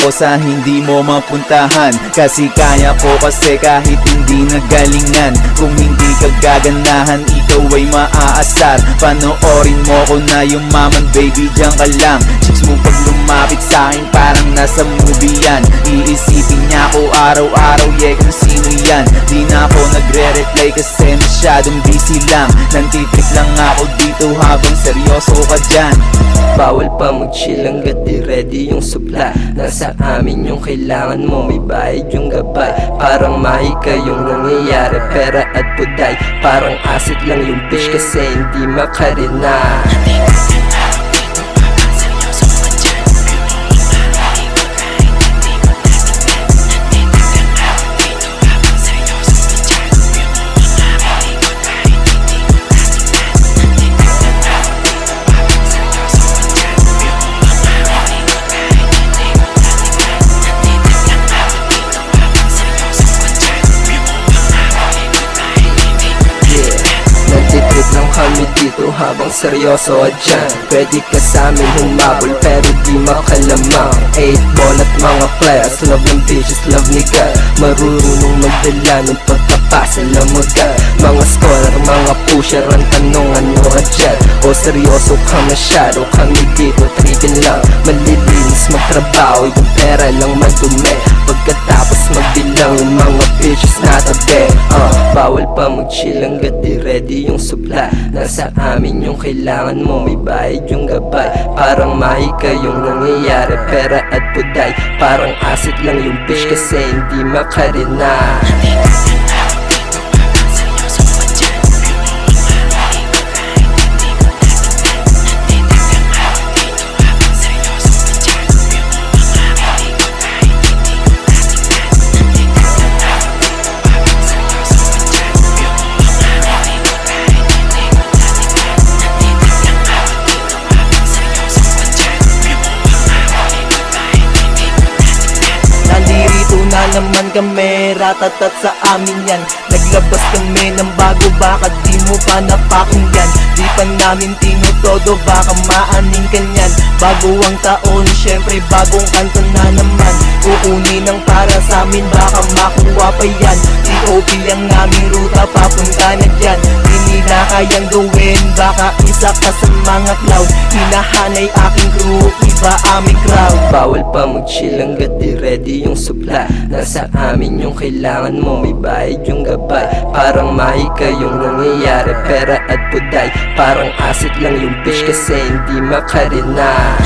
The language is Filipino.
ako sa hindi mo mapuntahan. Kasi kaya ko kasi kahit hindi nagalingan. Kung hindi ka gaganahan, ikaw ay maaasar. Panoorin mo ko na yumaman, baby, diyan ka lang. Chicks mo pag lumapit sa'kin parang nasa movie yan. Iisipin niya ako araw-araw, yeah, kung sino yan. Di na ako nagre-reply kasi masyadong busy lang. Nantitrip lang ako dito habang seryoso ka dyan. Bawal pa mag-chill hanggat di ready yung supply. Nasa amin yung kailangan mo, may bayad yung gabay. Parang mahika yung nangyayari, pera at buday. Parang asset lang yung bitch kasi hindi makarina. Nagtitrip lang kami dito habang seryoso at dyan. Pwede ka sa amin humabol pero di makalamang. 8 ball at mga players, love ng bitches, love nigga. Marunong magdala ng pagkapasa lamaga. Mga scholar, mga pusher, ang tanong ano ka dyan? O seryoso ka masyado, kami dito trippin lang. Malilinis magtrabaho, yung pera lang madumi. Pagkatapos magbilang yung mga bitches na tabi. Bawal pa mag-chill hanggat di ready yung supply. Nasa amin yung kailangan mo, may bayad yung gabay. Parang mahika yung nangyayari, pera at buday. Parang asset lang yung bitch kasi hindi makarina. Naman kami, ratatat sa amin yan. Naglabas kami ng bago, baka di mo pa napakinggan. Di pa namin tinutodo, baka maaning kanyan. Bago ang taon, syempre bagong kanta na naman. Kukunin ang para sa amin, baka makuha pa yan. T.O.P. ang aming ruta, papunta na dyan. Di nila kayang gawin, baka isa ka sa mga cloud. Hinahanay aking crew, iba aming crowd. Bawal pa mag-chill hanggat di ready yung supply. Nasa amin yung kailangan mo, may bayad yung gabay. Parang mahika yung nangyayari, pera at buday. Parang asset lang yung bitch kasi hindi makarina.